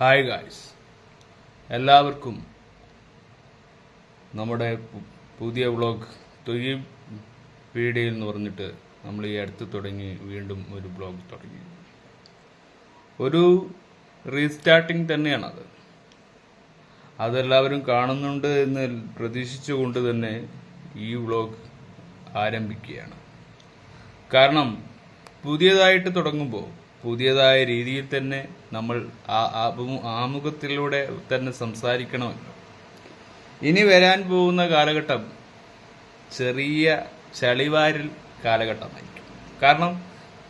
Hi guys, എല്ലാവർക്കും നമ്മുടെ പുതിയ വ്ളോഗ് തൊഴിൽ വീഡിയോ എന്ന് പറഞ്ഞിട്ട് നമ്മൾ ഈ അടുത്ത് തുടങ്ങി വീണ്ടും ഒരു വ്ളോഗ് തുടങ്ങി. ഒരു റീസ്റ്റാർട്ടിങ് തന്നെയാണത്. അതെല്ലാവരും കാണുന്നുണ്ട് എന്ന് പ്രതീക്ഷിച്ചുകൊണ്ട് തന്നെ ഈ വ്ളോഗ് ആരംഭിക്കുകയാണ്. കാരണം പുതിയതായിട്ട് തുടങ്ങുമ്പോൾ പുതിയതായ രീതിയിൽ തന്നെ നമ്മൾ ആമുഖത്തിലൂടെ തന്നെ സംസാരിക്കണമല്ലോ. ഇനി വരാൻ പോകുന്ന കാലഘട്ടം ചെറിയ ചെളിവാരിൽ കാലഘട്ടമായിരിക്കും. കാരണം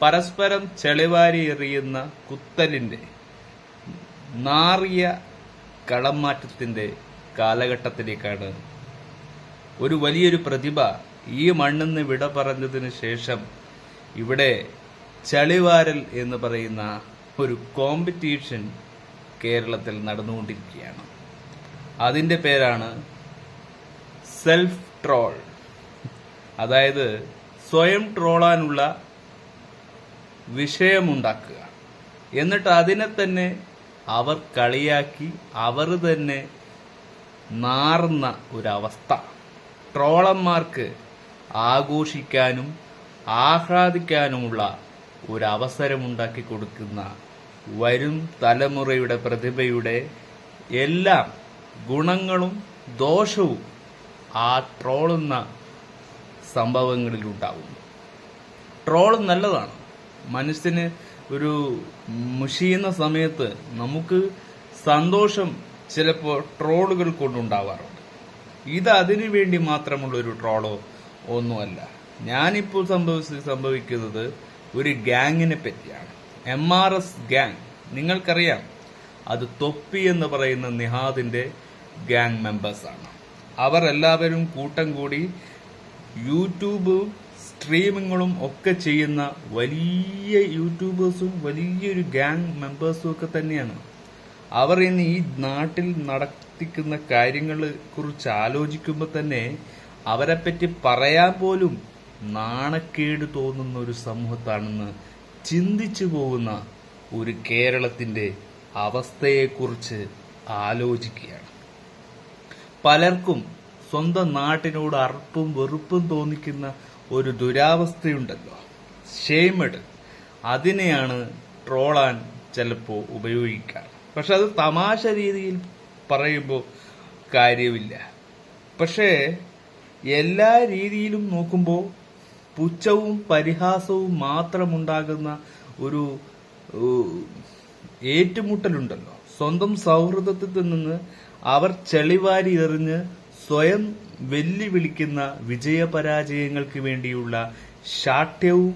പരസ്പരം ചെളിവാരി എറിയുന്ന കുത്തലിന്റെ നാറിയ കളംമാറ്റത്തിന്റെ കാലഘട്ടത്തിലേക്കാണ് ഒരു വലിയൊരു പ്രതിഭ ഈ മണ്ണിന്ന് വിട പറഞ്ഞതിന് ശേഷം ഇവിടെ ചളിവാരൽ എന്ന് പറയുന്ന ഒരു കോമ്പറ്റീഷൻ കേരളത്തിൽ നടന്നുകൊണ്ടിരിക്കുകയാണ്. അതിന്റെ പേരാണ് സെൽഫ് ട്രോൾ. അതായത് സ്വയം ട്രോളാനുള്ള വിഷയമുണ്ടാക്കുക, എന്നിട്ട് അതിനെ തന്നെ അവർ കളിയാക്കി അവർ തന്നെ നാറുന്ന ഒരവസ്ഥ. ട്രോളന്മാർക്ക് ആഘോഷിക്കാനും ആഹ്ലാദിക്കാനുമുള്ള ഒരവസരമുണ്ടാക്കി കൊടുക്കുന്ന വരും തലമുറയുടെ പ്രതിഭയുടെ എല്ലാ ഗുണങ്ങളും ദോഷവും ആ ട്രോളുന്ന സംഭവങ്ങളിലുണ്ടാവും. ട്രോൾ നല്ലതാണ്. മനുഷ്യന് ഒരു മുഷിയുന്ന സമയത്ത് നമുക്ക് സന്തോഷം ചിലപ്പോൾ ട്രോളുകൾ കൊണ്ടുണ്ടാവാറുണ്ട്. ഇത് അതിനു വേണ്ടി മാത്രമുള്ള ഒരു ട്രോളോ ഒന്നുമല്ല. ഞാനിപ്പോൾ സംഭവിക്കുന്നത് ഒരു ഗ്യാങ്ങിനെ പറ്റിയാണ്. MRS ഗ്യാങ് നിങ്ങൾക്കറിയാം. അത് തൊപ്പി എന്ന് പറയുന്ന നിഹാദിന്റെ ഗ്യാങ് മെമ്പേഴ്സാണ്. അവർ എല്ലാവരും കൂട്ടം കൂടി യൂട്യൂബും സ്ട്രീമിങ്ങുകളും ഒക്കെ ചെയ്യുന്ന വലിയ യൂട്യൂബേഴ്സും വലിയൊരു ഗ്യാങ് മെമ്പേഴ്സും ഒക്കെ തന്നെയാണ്. അവർ ഇന്ന് ഈ നാട്ടിൽ നടത്തിക്കുന്ന കാര്യങ്ങളെ കുറിച്ച് ആലോചിക്കുമ്പോൾ തന്നെ അവരെപ്പറ്റി പറയാൻ പോലും നാണക്കേട് തോന്നുന്ന ഒരു സമൂഹത്താണെന്ന് ചിന്തിച്ചു പോകുന്ന ഒരു കേരളത്തിന്റെ അവസ്ഥയെക്കുറിച്ച് ആലോചിക്കുകയാണ്. പലർക്കും സ്വന്തം നാട്ടിനോട് അറപ്പും വെറുപ്പും തോന്നിക്കുന്ന ഒരു ദുരാവസ്ഥയുണ്ടല്ലോ, ഷെയ്മഡ്. അതിനെയാണ് ട്രോളാൻ ചിലപ്പോൾ ഉപയോഗിക്കാറ്. പക്ഷെ അത് തമാശ രീതിയിൽ പറയുമ്പോൾ കാര്യമില്ല. പക്ഷേ എല്ലാ രീതിയിലും നോക്കുമ്പോൾ പുച്ഛവും പരിഹാസവും മാത്രമുണ്ടാകുന്ന ഒരു ഏറ്റുമുട്ടലുണ്ടല്ലോ. സ്വന്തം സൗഹൃദത്തിൽ നിന്ന് അവർ ചെളിവാരി എറിഞ്ഞ് സ്വയം വെല്ലുവിളിക്കുന്ന വിജയപരാജയങ്ങൾക്ക് വേണ്ടിയുള്ള ശാഠ്യവും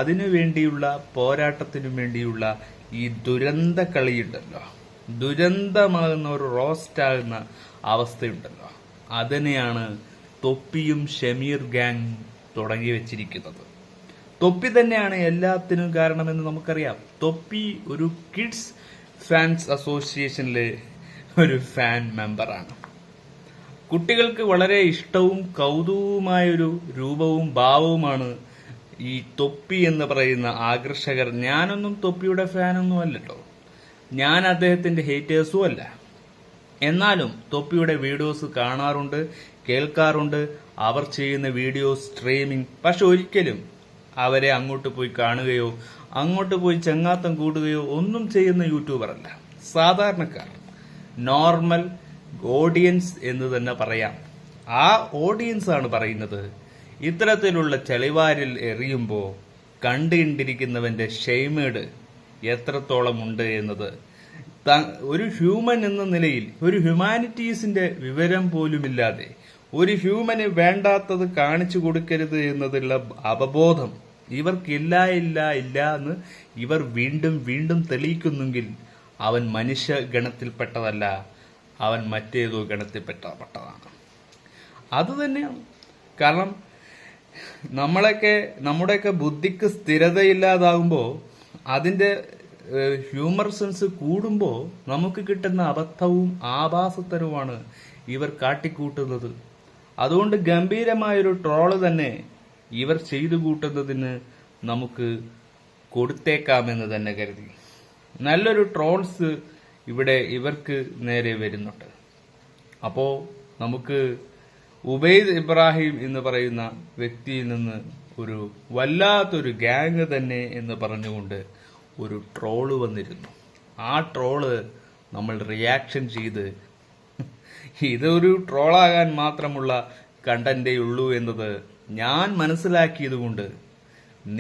അതിനുവേണ്ടിയുള്ള പോരാട്ടത്തിനു വേണ്ടിയുള്ള ഈ ദുരന്ത കളിയുണ്ടല്ലോ, ദുരന്തമാകുന്ന ഒരു റോസ്റ്റാകുന്ന അവസ്ഥയുണ്ടല്ലോ, അതിനെയാണ് തൊപ്പിയും ഷമീർ ഗ്യാങ് തുടങ്ങി വെച്ചിരിക്കുന്നത്. തൊപ്പി തന്നെയാണ് എല്ലാത്തിനും കാരണമെന്ന് നമുക്കറിയാം. തൊപ്പി ഒരു കിഡ്സ് ഫാൻസ് അസോസിയേഷനിലെ ഒരു ഫാൻ മെമ്പറാണ്. കുട്ടികൾക്ക് വളരെ ഇഷ്ടവും കൗതുകവുമായൊരു രൂപവും ഭാവവുമാണ് ഈ തൊപ്പി എന്ന് പറയുന്ന ആകർഷകർ. ഞാനൊന്നും തൊപ്പിയുടെ ഫാനൊന്നും അല്ലട്ടോ, ഞാൻ അദ്ദേഹത്തിന്റെ ഹേറ്റേഴ്സും അല്ല. എന്നാലും തൊപ്പിയുടെ വീഡിയോസ് കാണാറുണ്ട്, കേൾക്കാറുണ്ട്. അവർ ചെയ്യുന്ന വീഡിയോ സ്ട്രീമിംഗ്. പക്ഷെ ഒരിക്കലും അവരെ അങ്ങോട്ട് പോയി കാണുകയോ അങ്ങോട്ട് പോയി ചെങ്ങാത്തം കൂടുകയോ ഒന്നും ചെയ്യുന്ന യൂട്യൂബർ അല്ല. സാധാരണക്കാർ, നോർമൽ ഓഡിയൻസ് എന്ന് തന്നെ പറയാം. ആ ഓഡിയൻസ് ആണ് പറയുന്നത് ഇത്തരത്തിലുള്ള ചെളിവാരിൽ എറിയുമ്പോൾ കണ്ടുകൊണ്ടിരിക്കുന്നവന്റെ ഷെയ്മേഡ് എത്രത്തോളം ഉണ്ട് എന്നത്. ഒരു ഹ്യൂമൻ എന്ന നിലയിൽ ഒരു ഹ്യൂമാനിറ്റീസിന്റെ വിവരം പോലുമില്ലാതെ ഒരു ഹ്യൂമന് വേണ്ടാത്തത് കാണിച്ചു കൊടുക്കരുത് എന്നതുള്ള അവബോധം ഇവർക്കില്ല എന്ന് ഇവർ വീണ്ടും വീണ്ടും തെളിയിക്കുന്നെങ്കിൽ അവൻ മനുഷ്യ ഗണത്തിൽപ്പെട്ടതല്ല, അവൻ മറ്റേതോ ഗണത്തിൽപ്പെട്ടതാണ്. അതുതന്നെയാണ് കാരണം നമ്മുടെയൊക്കെ ബുദ്ധിക്ക് സ്ഥിരതയില്ലാതാകുമ്പോൾ അതിന്റെ ഹ്യൂമർ സെൻസ് കൂടുമ്പോൾ നമുക്ക് കിട്ടുന്ന അബദ്ധവും ആഭാസത്തരവുമാണ് ഇവർ കാട്ടിക്കൂട്ടുന്നത്. അതുകൊണ്ട് ഗംഭീരമായൊരു ട്രോള് തന്നെ ഇവർ ചെയ്തു കൂട്ടുന്നതിന് നമുക്ക് കൊടുത്തേക്കാമെന്ന് തന്നെ കരുതി. നല്ലൊരു ട്രോൾസ് ഇവിടെ ഇവർക്ക് നേരെ വരുന്നുണ്ട്. അപ്പോൾ നമുക്ക് ഉബൈദ് ഇബ്രാഹിം എന്ന് പറയുന്ന വ്യക്തിയിൽ നിന്ന് ഒരു വല്ലാത്തൊരു ഗ്യാങ് തന്നെ എന്ന് പറഞ്ഞുകൊണ്ട് ഒരു ട്രോള് വന്നിരുന്നു. ആ ട്രോള് നമ്മൾ റിയാക്ഷൻ ചെയ്ത് ഇതൊരു ട്രോളാകാൻ മാത്രമുള്ള കണ്ടന്റേ ഉള്ളൂ എന്നത് ഞാൻ മനസ്സിലാക്കിയതുകൊണ്ട്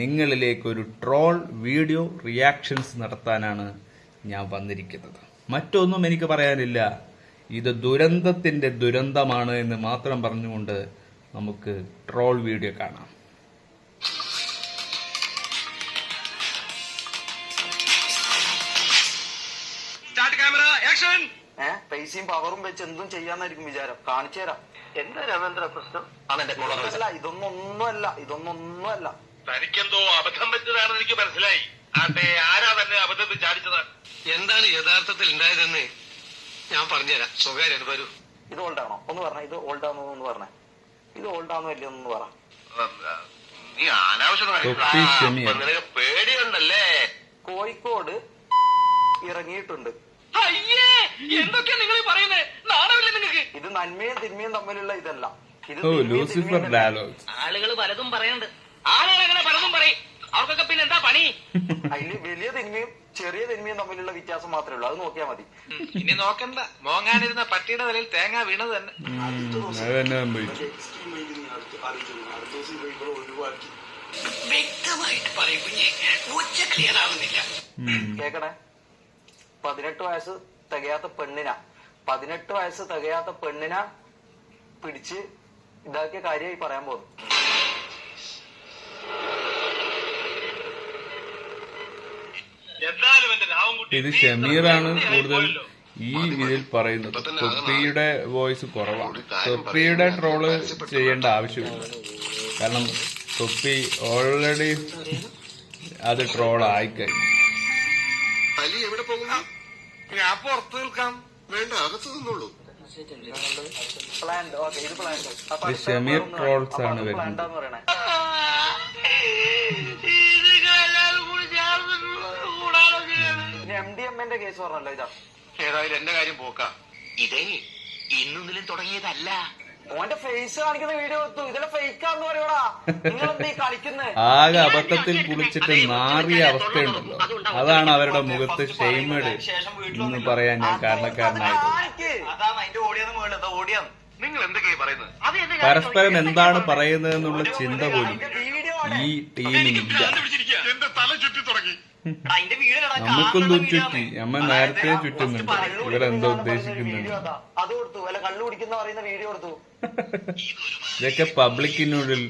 നിങ്ങളിലേക്ക് ഒരു ട്രോൾ വീഡിയോ റിയാക്ഷൻസ് നടത്താനാണ് ഞാൻ വന്നിരിക്കുന്നത്. മറ്റൊന്നും എനിക്ക് പറയാനില്ല. ഇത് ദുരന്തത്തിന്റെ ദുരന്തമാണ് എന്ന് മാത്രം പറഞ്ഞുകൊണ്ട് നമുക്ക് ട്രോൾ വീഡിയോ കാണാം. പൈസയും പവറും വെച്ച് എന്തും ചെയ്യാന്നായിരിക്കും വിചാരം. കാണിച്ചു തരാം. എന്താ രവീന്ദ്ര പ്രശ്നം? അല്ല, ഇതൊന്നൊന്നുമല്ല. തനിക്കെന്തോ അബദ്ധം പറ്റതാണെന്ന് എനിക്ക് മനസ്സിലായി. ആരാ തന്നെ അബദ്ധത്തിൽ ചാടിച്ചത്? എന്താണ് യഥാർത്ഥത്തിൽ ഉണ്ടായതെന്ന് ഞാൻ പറഞ്ഞുതരാം. സ്വകാര്യം വരൂ. ഇത് ഓൾഡാണോ ഒന്ന് പറഞ്ഞ? ഇത് ഓൾഡാണോ എന്ന് പറഞ്ഞ? ഇത് ഓൾഡാണോ അല്ലയോന്ന് പറ. നീ അനാവശ്യം പേടിയുണ്ടല്ലേ? കോഴിക്കോട് ഇറങ്ങിയിട്ടുണ്ട്. എന്തൊക്കെയാ നിങ്ങൾ പറയുന്നത്? നാണമില്ല നിങ്ങൾക്ക്? ഇത് നന്മയും തിന്മയും തമ്മിലുള്ള ഇതല്ല. ഇത് ലൂസിഫർ ഡയലോഗ്സ്. ആളുകൾ പലതും പറയുന്നുണ്ട്. ആളുകളെങ്ങനെ പലതും പറയും. അവർക്കൊക്കെ പിന്നെ എന്താ പണി? അതില് വലിയ തിന്മയും ചെറിയ തിന്മയും തമ്മിലുള്ള വ്യത്യാസം മാത്രമേ ഉള്ളൂ. അത് നോക്കിയാൽ മതി. ഇനി നോക്കണ്ട. മോങ്ങാനിരുന്ന പട്ടിയുടെ തലയിൽ തേങ്ങ വീണത് തന്നെ. വ്യക്തമായിട്ട് പറയും കുഞ്ഞെ. ഉച്ച ക്ലിയർ ആവുന്നില്ല. കേക്കണേ. 18 വയസ്സ് തികയാത്ത പെണ്ണിനെ പിടിച്ച് ഇതാക്കിയ കാര്യമായി പറയാൻ പോകുന്നു. ഇത് ഷമീറാണ് കൂടുതൽ ഈ ഇതിൽ പറയുന്നത്. തൊപ്പിയുടെ വോയിസ് കുറവാണ്. തൊപ്പിയുടെ ട്രോള് ചെയ്യേണ്ട ആവശ്യമില്ല. കാരണം തൊപ്പി ഓൾറെഡി അത് ട്രോൾ ആയിക്കഴിഞ്ഞു. ഞാൻ പുറത്ത് നിൽക്കാം. വേണ്ട, അകത്ത് നിന്നുള്ളൂ. ഷമീർ ട്രോൾസ് ആണ് വരുന്നത്. MDMA കേസ് പറഞ്ഞല്ലോ. ഇതാ ഏതായാലും എന്റെ കാര്യം പോക്കാം. ഇതേ ഇന്നൊന്നിലും തുടങ്ങിയതല്ല. ഓന്റെ ഫേസ് കാണിക്കുന്ന വീഡിയോ എടുത്തു. ഇതെല്ലാം ഫേക്കാന്ന് പറയൂടാ. നിങ്ങളെന്താ ഈ കളിക്കുന്നത്? ആകെ അബദ്ധത്തിൽ കുളിച്ചിട്ട് നാറിയ അവസ്ഥയുണ്ടല്ലോ. അതാണ് അവരുടെ മുഖത്ത് ഷെയ്മേഡ് എന്ന് പറയാൻ ഞാൻ കാരണക്കാരനായത്. നിങ്ങൾ എന്തൊക്കെയാ പറയുന്നത്? പരസ്പരം എന്താണ് പറയുന്നത് എന്നുള്ള ചിന്ത പോലും ഈ ടീമിനില്ല. എന്റെ തല ചുറ്റി തുടങ്ങി. നമുക്കൊന്നും ചുറ്റി. നമ്മ നേരത്തെ ചുറ്റുന്നുണ്ട്. ഇവരെന്തോ ഉദ്ദേശിക്കുന്നുണ്ട്. അത് കൊടുത്തു. അല്ല, കള്ളു കുടിക്കുന്ന പറയുന്ന വീഡിയോ കൊടുത്തു. ഇതൊക്കെ പബ്ലിക്കിനുള്ളിൽ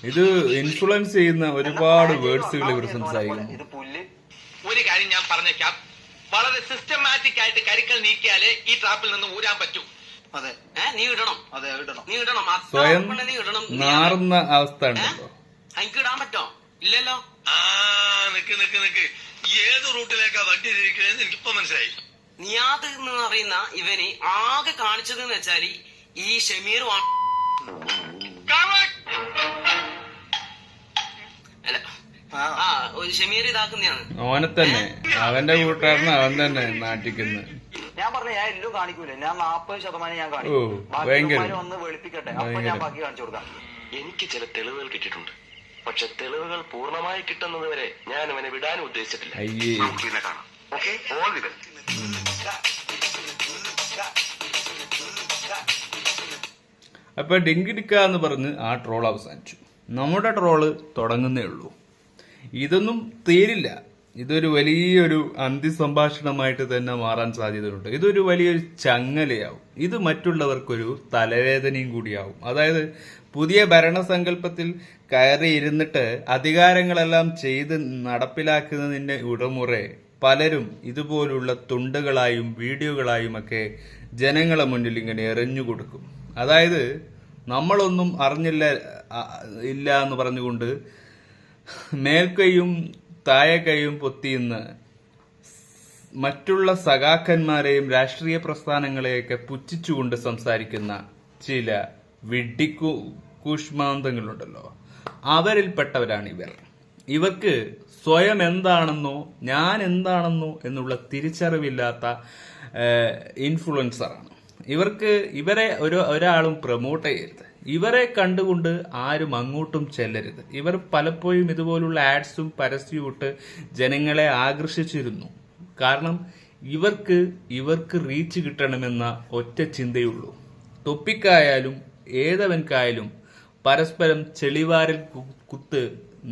ഇത് ഇൻഫ്ലുവൻസ് ചെയ്യുന്ന ഒരുപാട് വേർഡ്സുകൾ ഇവർ സംസാരിക്കുന്നു. ഇത് പുല്ല്. ഒരു കാര്യം ഞാൻ പറഞ്ഞേക്കാം. വളരെ സിസ്റ്റമാറ്റിക് ആയിട്ട് കരുക്കൾ നീക്കിയാലേ ഈ ട്രാപ്പിൽ നിന്ന് ഊരാൻ പറ്റൂ. അതെ, നീ ഇടണം. അതെ, ഇടണം. നീ ഇടണം. സ്വയം നീ ഇടണം. നാറുന്ന അവസ്ഥ ഉണ്ടല്ലോ. എനിക്ക് ഇടാൻ പറ്റോ? ഇല്ലല്ലോ. നിക്ക് ഏത് റൂട്ടിലേക്കാ വണ്ടി തിരിക്കണേന്ന് എനിക്കിപ്പോ മനസ്സിലായി. നിയാദ് എന്ന് പറയുന്ന ഇവന് ആകെ കാണിച്ചതെന്ന് വെച്ചാല് ഈ ഷമീർ അല്ല ഷമീർ ഇതാക്കുന്നതാണ്. ഓനെ തന്നെ അവന്റെ കൂട്ടുകാരന് അവൻ തന്നെ നാട്ടിക്കുന്നത്. ഞാൻ പറഞ്ഞു ഞാൻ എല്ലാം കാണിക്കൂല. ഞാൻ 40% ഞാൻ കാണിക്കും. ഒന്ന് വെളുപ്പിക്കട്ടെ, അപ്പൊ ഞാൻ ബാക്കി കാണിച്ചു കൊടുക്കാം. എനിക്ക് ചില തെളിവുകൾ കിട്ടിയിട്ടുണ്ട്. പക്ഷെ തെളിവുകൾ പൂർണ്ണമായി കിട്ടുന്നത് വരെ ഞാൻ അവനെ വിടാനും ഉദ്ദേശിച്ചിട്ടില്ല. അയ്യേ, പിന്നെ കാണാം. Okay, all the best. അപ്പൊ ഡിങ്കിടിക്ക എന്ന് പറഞ്ഞ് ആ ട്രോൾ അവസാനിച്ചു. നമ്മുടെ ട്രോള് തുടങ്ങുന്നേ ഉള്ളൂ. ഇതൊന്നും തീരില്ല. ഇതൊരു വലിയൊരു അന്തിസംഭാഷണമായിട്ട് തന്നെ മാറാൻ സാധ്യതയുണ്ട്. ഇതൊരു വലിയൊരു ചങ്ങലയാവും. ഇത് മറ്റുള്ളവർക്കൊരു തലവേദനയും കൂടിയാവും. അതായത് പുതിയ ഭരണസങ്കല്പത്തിൽ കയറി ഇരുന്നിട്ട് അധികാരങ്ങളെല്ലാം ചെയ്ത് നടപ്പിലാക്കുന്നതിന്റെ ഉടമുറെ പലരും ഇതുപോലുള്ള തുണ്ടുകളായും വീഡിയോകളായും ഒക്കെ ജനങ്ങളെ മുന്നിൽ ഇങ്ങനെ എറിഞ്ഞു കൊടുക്കും. അതായത് നമ്മളൊന്നും അറിഞ്ഞില്ല ഇല്ല എന്ന് പറഞ്ഞുകൊണ്ട് മേൽക്കൈയും താഴെക്കൈയും പൊത്തിയിന്ന് മറ്റുള്ള സഖാക്കന്മാരെയും രാഷ്ട്രീയ പ്രസ്ഥാനങ്ങളെയൊക്കെ പുച്ഛിച്ചുകൊണ്ട് സംസാരിക്കുന്ന ചില വിഡ്ഢിക്കൂഷ്മാന്തങ്ങളുണ്ടല്ലോ, അവരിൽപ്പെട്ടവരാണ് ഇവർ. ഇവർക്ക് സ്വയം എന്താണെന്നോ ഞാൻ എന്താണെന്നോ എന്നുള്ള തിരിച്ചറിവില്ലാത്ത ഇൻഫ്ലുവൻസറാണ്. ഇവരെ ഒരാളും പ്രൊമോട്ട് ചെയ്യരുത്. ഇവരെ കണ്ടുകൊണ്ട് ആരും അങ്ങോട്ടും ചെല്ലരുത്. ഇവർ പലപ്പോഴും ഇതുപോലുള്ള ആഡ്സും പരസ്യവും ഇട്ട് ജനങ്ങളെ ആകർഷിച്ചിരുന്നു. കാരണം ഇവർക്ക് റീച്ച് കിട്ടണമെന്ന ഒറ്റ ചിന്തയുള്ളൂ. തൊപ്പിക്കായാലും ഏതവൻക്കായാലും പരസ്പരം ചെളിവാരൽ കുത്ത്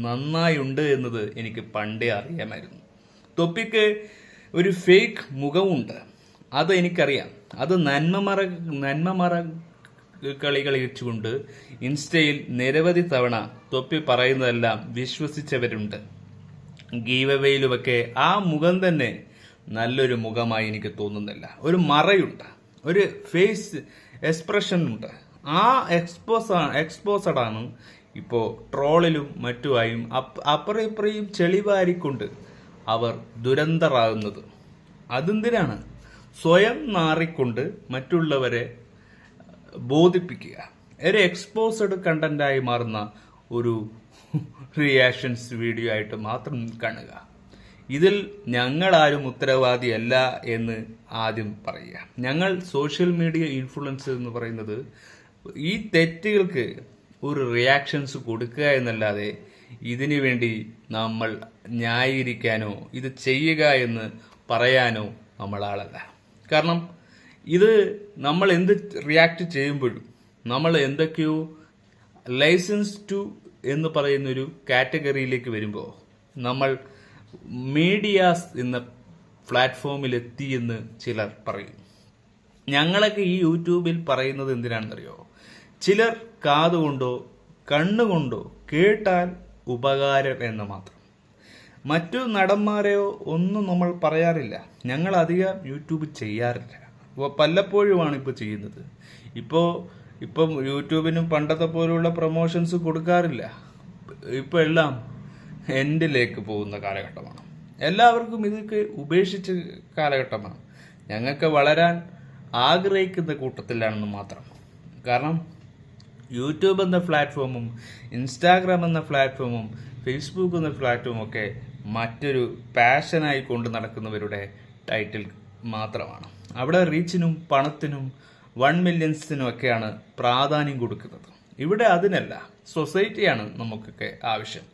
നന്നായുണ്ട് എന്നത് എനിക്ക് പണ്ടേ അറിയാമായിരുന്നു. തൊപ്പിക്ക് ഒരു ഫേക്ക് മുഖമുണ്ട്, അത് എനിക്കറിയാം. അത് നന്മമറ കളി കളിച്ചുകൊണ്ട് ഇൻസ്റ്റയിൽ നിരവധി തവണ തൊപ്പി പറയുന്നതെല്ലാം വിശ്വസിച്ചവരുണ്ട്. ഗീവവേയിലുമൊക്കെ ആ മുഖം തന്നെ നല്ലൊരു മുഖമായി എനിക്ക് തോന്നുന്നില്ല. ഒരു മറയുണ്ട്, ഒരു ഫേസ് എക്സ്പ്രഷൻ ഉണ്ട്. ആ എക്സ്പോസഡാണ് ഇപ്പോൾ ട്രോളിലും മറ്റുമായും അപ്പുറയും ചെളിവാരിക്കൊണ്ട് അവർ ദുരന്തരാകുന്നത്. അതെന്തിനാണ്? സ്വയം നാറിക്കൊണ്ട് മറ്റുള്ളവരെ ബോധിപ്പിക്കുക. ഒരു എക്സ്പോസ്ഡ് കണ്ടന്റായി മാറുന്ന ഒരു റിയാക്ഷൻസ് വീഡിയോ ആയിട്ട് മാത്രം കാണുക. ഇതിൽ ഞങ്ങളാരും ഉത്തരവാദിയല്ല എന്ന് ആദ്യം പറയുക. ഞങ്ങൾ സോഷ്യൽ മീഡിയ ഇൻഫ്ലുവൻസ് എന്ന് പറയുന്നത് ഈ തെറ്റുകൾക്ക് ഒരു റിയാക്ഷൻസ് കൊടുക്കുക എന്നല്ലാതെ ഇതിനു വേണ്ടി നമ്മൾ ന്യായീകരിക്കാനോ ഇത് ചെയ്യുക എന്ന് പറയാനോ നമ്മൾ ആളല്ല. കാരണം ഇത് നമ്മൾ എന്ത് റിയാക്ട് ചെയ്യുമ്പോഴും നമ്മൾ എന്തൊക്കെയോ ലൈസൻസ് ടു എന്ന് പറയുന്നൊരു കാറ്റഗറിയിലേക്ക് വരുമ്പോൾ നമ്മൾ മീഡിയാസ് എന്ന പ്ലാറ്റ്ഫോമിലെത്തിയെന്ന് ചിലർ പറയും. ഞങ്ങളൊക്കെ ഈ യൂട്യൂബിൽ പറയുന്നത് എന്തിനാണെന്നറിയോ? ചിലർ കാതുകൊണ്ടോ കണ്ണുകൊണ്ടോ കേട്ടാൽ ഉപകാരം എന്ന് മാത്രം. മറ്റു നടന്മാരെയോ ഒന്നും നമ്മൾ പറയാറില്ല. ഞങ്ങൾ അധികം യൂട്യൂബ് ചെയ്യാറില്ല. പലപ്പോഴുമാണ് ഇപ്പോൾ ചെയ്യുന്നത്. ഇപ്പം യൂട്യൂബിനും പണ്ടത്തെ പോലുള്ള പ്രൊമോഷൻസ് കൊടുക്കാറില്ല. ഇപ്പോൾ എല്ലാം എൻഡിലേക്ക് പോകുന്ന കാലഘട്ടമാണ്. എല്ലാവർക്കും ഇതൊക്കെ ഉപേക്ഷിച്ച കാലഘട്ടമാണ്. ഞങ്ങൾക്ക് വളരാൻ ആഗ്രഹിക്കുന്ന കൂട്ടത്തിലാണെന്ന് മാത്രം. കാരണം യൂട്യൂബ് എന്ന പ്ലാറ്റ്ഫോമും ഇൻസ്റ്റാഗ്രാം എന്ന പ്ലാറ്റ്ഫോമും ഫേസ്ബുക്ക് എന്ന പ്ലാറ്റ്ഫോമും ഒക്കെ മറ്റൊരു പാഷനായി കൊണ്ട് നടക്കുന്നവരുടെ ടൈറ്റിൽ മാത്രമാണ്. അവിടെ റീച്ചിനും പണത്തിനും 1 മില്യൺസിനും ഒക്കെയാണ് പ്രാധാന്യം കൊടുക്കുന്നത്. ഇവിടെ അതിനല്ല, സൊസൈറ്റിയാണ് നമുക്കൊക്കെ ആവശ്യം.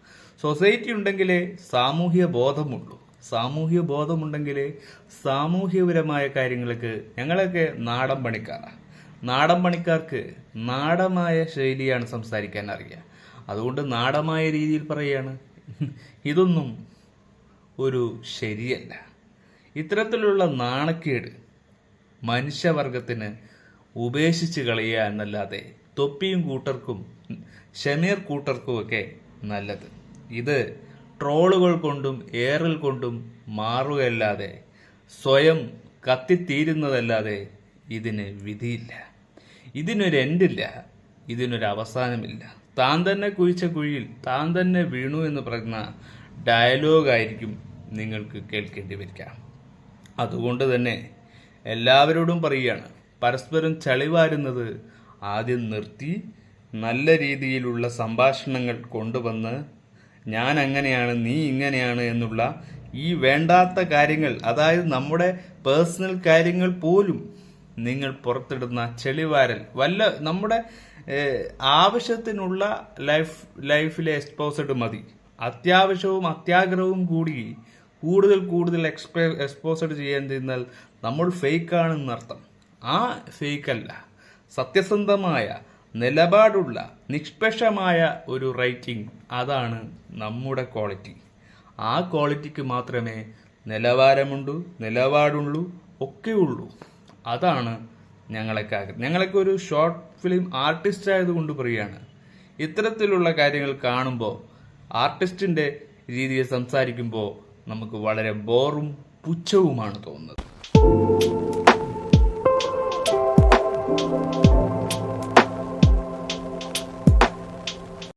സൊസൈറ്റി ഉണ്ടെങ്കിലേ സാമൂഹ്യ ബോധമുള്ളൂ. സാമൂഹ്യ ബോധമുണ്ടെങ്കിലേ സാമൂഹ്യപരമായ കാര്യങ്ങൾക്ക് ഞങ്ങളൊക്കെ നാടൻ പണിക്കാരാണ്. നാടൻ പണിക്കാർക്ക് നാടമായ ശൈലിയാണ് സംസാരിക്കാൻ അറിയുക. അതുകൊണ്ട് നാടമായ രീതിയിൽ പറയുകയാണ്. ഇതൊന്നും ഒരു ശരിയല്ല. ഇത്തരത്തിലുള്ള നാണക്കേട് മനുഷ്യവർഗത്തിന് ഉപേക്ഷിച്ച് കളയുക എന്നല്ലാതെ തൊപ്പിയും കൂട്ടർക്കും ഷമീർ കൂട്ടർക്കും ഒക്കെ നല്ലത്. ഇത് ട്രോളുകൾ കൊണ്ടും ഏറൽ കൊണ്ടും മാറുകയല്ലാതെ സ്വയം കത്തിത്തീരുന്നതല്ലാതെ ഇതിന് വിധിയില്ല. ഇതിനൊരു എൻഡില്ല, ഇതിനൊരു അവസാനമില്ല. താൻ തന്നെ കുഴിച്ച കുഴിയിൽ താൻ തന്നെ വീണു എന്ന് പറയുന്ന ഡയലോഗായിരിക്കും നിങ്ങൾക്ക് കേൾക്കേണ്ടി വരിക. അതുകൊണ്ട് തന്നെ എല്ലാവരോടും പറയുകയാണ്, പരസ്പരം ചളിവാരുന്നത് ആദ്യം നിർത്തി നല്ല രീതിയിലുള്ള സംഭാഷണങ്ങൾ കൊണ്ടുവന്ന് ഞാൻ അങ്ങനെയാണ് നീ ഇങ്ങനെയാണ് എന്നുള്ള ഈ വേണ്ടാത്ത കാര്യങ്ങൾ, അതായത് നമ്മുടെ പേഴ്സണൽ കാര്യങ്ങൾ പോലും നിങ്ങൾ പുറത്തിടുന്ന ചെളിവാരൽ നമ്മുടെ ആവശ്യത്തിനുള്ള ലൈഫിലെ എക്സ്പോസ്ഡ് മതി. അത്യാവശ്യവും അത്യാഗ്രഹവും കൂടി കൂടുതൽ എക്സ്പോസ്ഡ് ചെയ്യാൻ ചെന്നാൽ നമ്മൾ ഫേക്കാണെന്നർത്ഥം. ആ ഫേക്കല്ല, സത്യസന്ധമായ നിലപാടുള്ള നിഷ്പക്ഷമായ ഒരു റൈറ്റിംഗ്, അതാണ് നമ്മുടെ ക്വാളിറ്റി. ആ ക്വാളിറ്റിക്ക് മാത്രമേ നിലപാടുള്ളൂ ഒക്കെയുള്ളൂ. അതാണ് ഞങ്ങളൊക്കെ ഒരു ഷോർട്ട് ഫിലിം ആർട്ടിസ്റ്റ് ആയതുകൊണ്ട് പറയുകയാണ്. ഇത്തരത്തിലുള്ള കാര്യങ്ങൾ കാണുമ്പോൾ ആർട്ടിസ്റ്റിന്റെ രീതിയിൽ സംസാരിക്കുമ്പോൾ നമുക്ക് വളരെ ബോറും പുച്ഛവുമാണ് തോന്നുന്നത്.